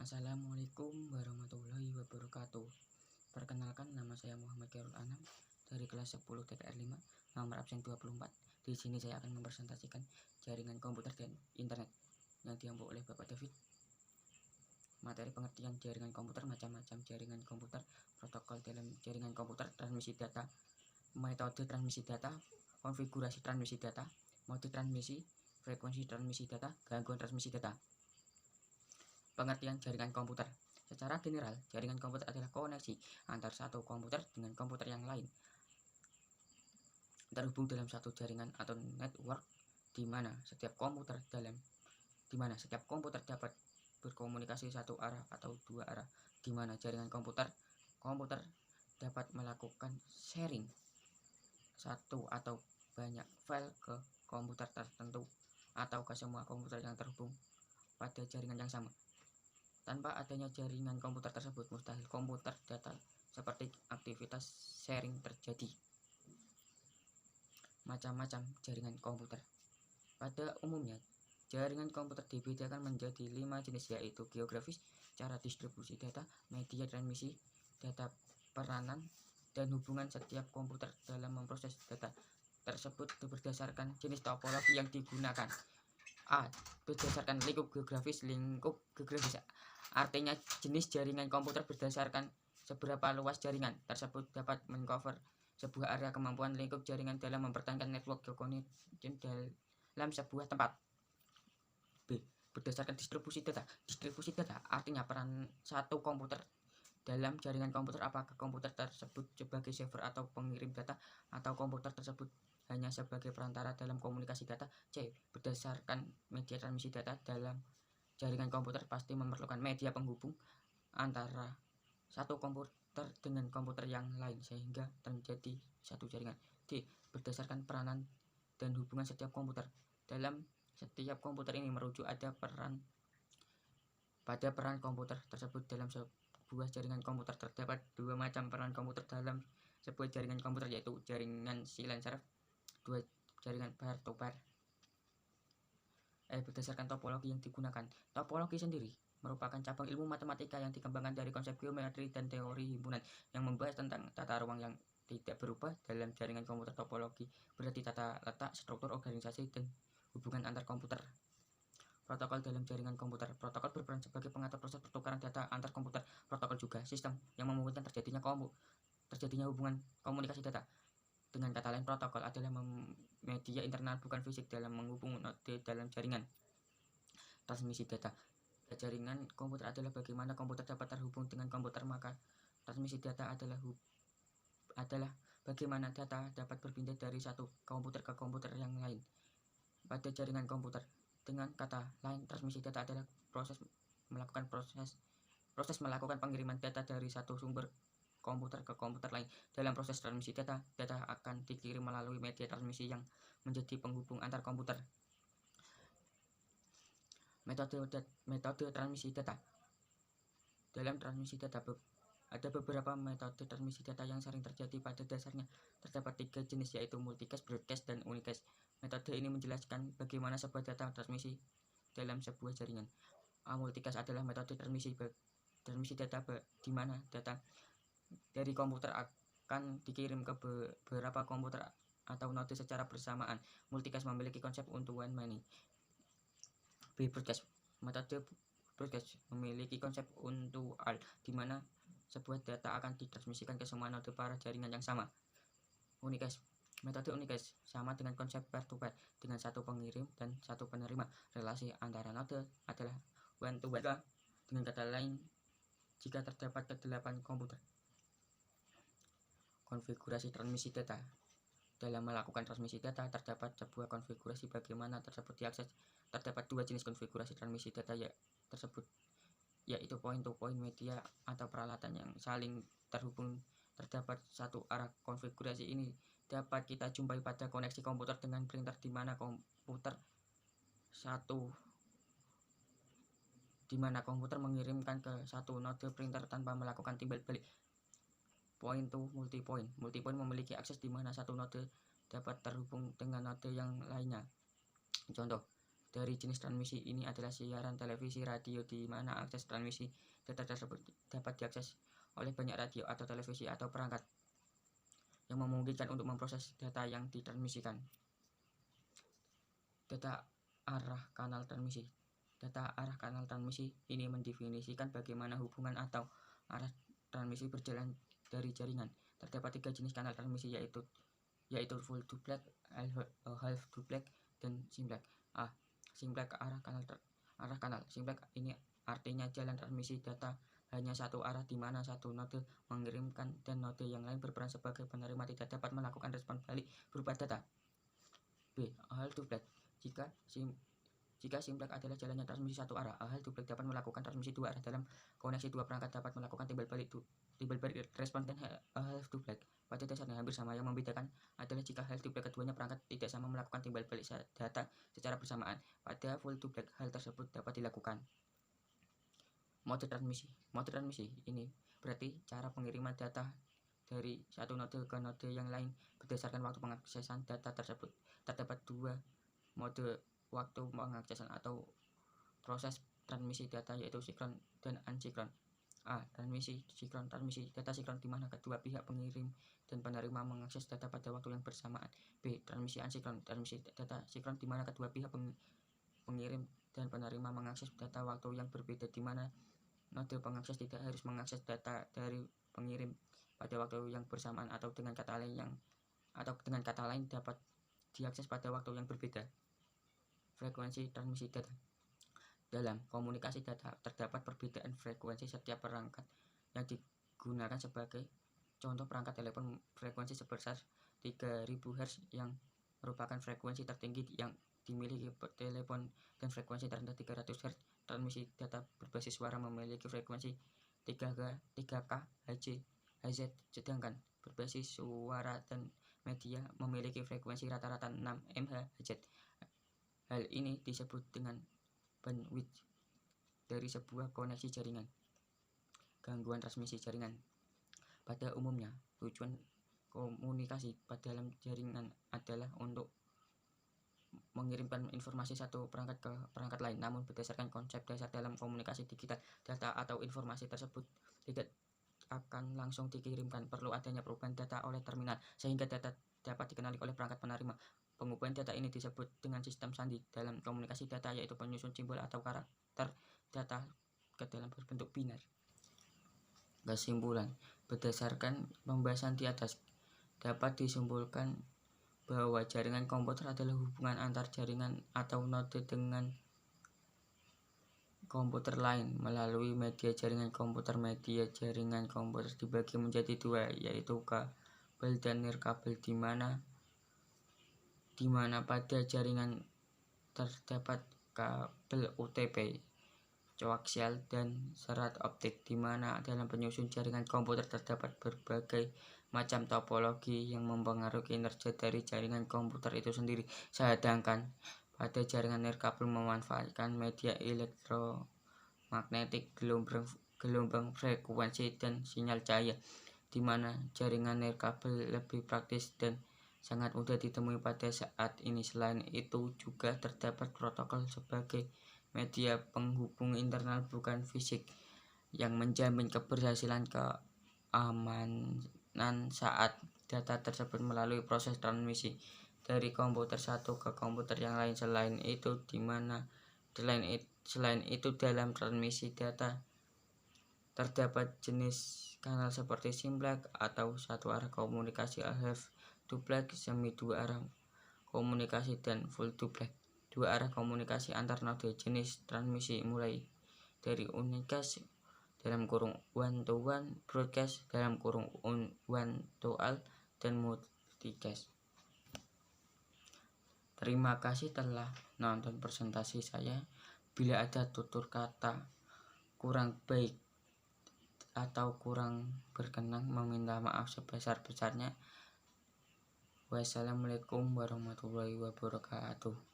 Assalamualaikum warahmatullahi wabarakatuh. Perkenalkan, nama saya Muhammad Khairul Anam dari kelas 10 TKR 5, nomor absen 24. Di sini saya akan mempresentasikan jaringan komputer dan internet yang diampu oleh Bapak David. Materi pengertian jaringan komputer: macam-macam jaringan komputer, protokol dalam jaringan komputer, transmisi data, metode transmisi data, konfigurasi transmisi data, mode transmisi, frekuensi transmisi data, gangguan transmisi data. Pengertian jaringan komputer: secara general, jaringan komputer adalah koneksi antar satu komputer dengan komputer yang lain, terhubung dalam satu jaringan atau network, di mana setiap komputer dapat berkomunikasi satu arah atau dua arah, di mana jaringan komputer dapat melakukan sharing satu atau banyak file ke komputer tertentu atau ke semua komputer yang terhubung pada jaringan yang sama. Tanpa adanya jaringan komputer tersebut, mustahil komputer data seperti aktivitas sharing terjadi. Macam-macam jaringan komputer. Pada umumnya, jaringan komputer dibedakan menjadi 5 jenis, yaitu geografis, cara distribusi data, media transmisi data, peranan dan hubungan setiap komputer dalam memproses data tersebut berdasarkan jenis topologi yang digunakan. A. Berdasarkan lingkup geografis. Lingkup geografis artinya jenis jaringan komputer berdasarkan seberapa luas jaringan tersebut dapat mengcover sebuah area. Kemampuan lingkup jaringan dalam mempertahankan network geokoneksi dalam sebuah tempat. B. Berdasarkan distribusi data. Distribusi data artinya peran satu komputer dalam jaringan komputer, apakah komputer tersebut sebagai server atau pengirim data, atau komputer tersebut hanya sebagai perantara dalam komunikasi data. C. Berdasarkan media transmisi data. Dalam jaringan komputer pasti memerlukan media penghubung antara satu komputer dengan komputer yang lain sehingga terjadi satu jaringan. D. Berdasarkan peranan dan hubungan setiap komputer. Dalam setiap komputer ini merujuk pada peran komputer tersebut dalam sebuah jaringan komputer. Terdapat dua macam peran komputer dalam sebuah jaringan komputer, yaitu jaringan silencer, dua jaringan pair to pair. Berdasarkan topologi yang digunakan. Topologi sendiri merupakan cabang ilmu matematika yang dikembangkan dari konsep geometri dan teori himpunan yang membahas tentang tata ruang yang tidak berubah dalam jaringan komputer. Topologi berarti tata letak, struktur, organisasi, dan hubungan antar komputer. Protokol dalam jaringan komputer. Protokol berperan sebagai pengatur proses pertukaran data antar komputer. Protokol juga sistem yang memungkinkan terjadinya hubungan komunikasi data. Dengan kata lain, protokol adalah media internal bukan fisik dalam menghubung node dalam jaringan transmisi data. Jaringan komputer adalah bagaimana komputer dapat terhubung dengan komputer, maka transmisi data adalah bagaimana data dapat berpindah dari satu komputer ke komputer yang lain pada jaringan komputer. Dengan kata lain, transmisi data adalah proses melakukan pengiriman data dari satu sumber komputer ke komputer lain. Dalam proses transmisi data akan dikirim melalui media transmisi yang menjadi penghubung antar komputer. Metode transmisi data. Dalam transmisi data ada beberapa metode transmisi data yang sering terjadi. Pada dasarnya terdapat 3 jenis, yaitu multicast, broadcast, dan unicast. Metode ini menjelaskan bagaimana sebuah data transmisi dalam sebuah jaringan. Multicast adalah metode transmisi data di mana data dari komputer akan dikirim ke beberapa komputer atau node secara bersamaan. Multicast memiliki konsep one many. B. Broadcast. Metode broadcast memiliki konsep to all, di mana sebuah data akan ditransmisikan ke semua node pada jaringan yang sama. Unicast. Metode unicast sama dengan konsep pair to pair, dengan satu pengirim dan satu penerima. Relasi antara node adalah one to one. Dengan kata lain, jika terdapat ke-8 komputer. Konfigurasi transmisi data. Dalam melakukan transmisi data terdapat sebuah konfigurasi bagaimana tersebut diakses. Terdapat 2 jenis konfigurasi transmisi data tersebut, yaitu point to point media atau peralatan yang saling terhubung terdapat satu arah. Konfigurasi ini dapat kita jumpai pada koneksi komputer dengan printer, di mana komputer mengirimkan ke satu node printer tanpa melakukan timbal balik. Point to multipoint. Multipoint memiliki akses di mana satu node dapat terhubung dengan node yang lainnya. Contoh dari jenis transmisi ini adalah siaran televisi radio, di mana akses transmisi data tersebut dapat diakses oleh banyak radio atau televisi atau perangkat yang memungkinkan untuk memproses data yang ditransmisikan. Data arah kanal transmisi. Data arah kanal transmisi ini mendefinisikan bagaimana hubungan atau arah transmisi berjalan dari jaringan. Terdapat 3 jenis kanal transmisi, yaitu full duplex, half duplex, dan simplex. Simplex arah kanal. Simplex ini artinya jalan transmisi data hanya satu arah, di mana satu node mengirimkan dan node yang lain berperan sebagai penerima tidak dapat melakukan respon balik berupa data. B. Half duplex. Jika simplex adalah jalannya transmisi satu arah, half duplex dapat melakukan transmisi dua arah. Dalam koneksi dua perangkat dapat melakukan timbal balik respon, dan half duplex pada dasarnya hampir sama. Yang membedakan adalah jika half duplex keduanya perangkat tidak sama melakukan timbal balik data secara bersamaan. Pada full duplex hal tersebut dapat dilakukan. Mode transmisi ini berarti cara pengiriman data dari satu node ke node yang lain berdasarkan waktu pengaksesan data tersebut. Terdapat 2 mode waktu pengaksesan atau proses transmisi data, yaitu sinkron dan ansinkron. Transmisi sinkron. Transmisi data sinkron, di mana kedua pihak pengirim dan penerima mengakses data pada waktu yang bersamaan. B. Transmisi ansinkron. Transmisi data sinkron, di mana kedua pihak pengirim dan penerima mengakses data waktu yang berbeda, di mana node pengakses tidak harus mengakses data dari pengirim pada waktu yang bersamaan, atau dengan kata lain dapat diakses pada waktu yang berbeda. Frekuensi transmisi data. Dalam komunikasi data terdapat perbedaan frekuensi setiap perangkat yang digunakan. Sebagai contoh, perangkat telepon frekuensi sebesar 3000 Hz yang merupakan frekuensi tertinggi yang dimiliki telepon, dan frekuensi terendah 300 Hz. Transmisi data berbasis suara memiliki frekuensi 3K Hz, sedangkan berbasis suara dan media memiliki frekuensi rata-rata 6 MHz. Hal ini disebut dengan bandwidth dari sebuah koneksi jaringan. Gangguan transmisi jaringan. Pada umumnya, tujuan komunikasi pada dalam jaringan adalah untuk mengirimkan informasi satu perangkat ke perangkat lain. Namun berdasarkan konsep dasar dalam komunikasi digital, data atau informasi tersebut tidak akan langsung dikirimkan. Perlu adanya perubahan data oleh terminal sehingga data dapat dikenali oleh perangkat penerima. Pengubahan data ini disebut dengan sistem sandi dalam komunikasi data, yaitu penyusun simbol atau karakter data ke dalam berbentuk binar. Kesimpulan, berdasarkan pembahasan di atas dapat disimpulkan bahwa jaringan komputer adalah hubungan antar jaringan atau node dengan komputer lain melalui media jaringan komputer. Media jaringan komputer dibagi menjadi 2, yaitu kabel dan nirkabel, di mana pada jaringan terdapat kabel UTP, koaksial, dan serat optik, di mana dalam penyusun jaringan komputer terdapat berbagai macam topologi yang mempengaruhi kinerja dari jaringan komputer itu sendiri. Sedangkan pada jaringan nirkabel memanfaatkan media elektromagnetik, gelombang frekuensi, dan sinyal cahaya, di mana jaringan nirkabel lebih praktis dan sangat mudah ditemui pada saat ini. Selain itu juga terdapat protokol sebagai media penghubung internal bukan fisik yang menjamin keberhasilan keamanan saat data tersebut melalui proses transmisi dari komputer satu ke komputer yang lain. Selain itu dalam transmisi data terdapat jenis kanal seperti simplex atau satu arah komunikasi, half duplex semi dua arah komunikasi, dan full duplex 2 arah komunikasi antar node. Jenis transmisi mulai dari unicast (one to one), broadcast (one to all), dan multicast. Terima kasih telah nonton presentasi saya. Bila ada tutur kata kurang baik atau kurang berkenan, meminta maaf sebesar-besarnya. Wassalamualaikum warahmatullahi wabarakatuh.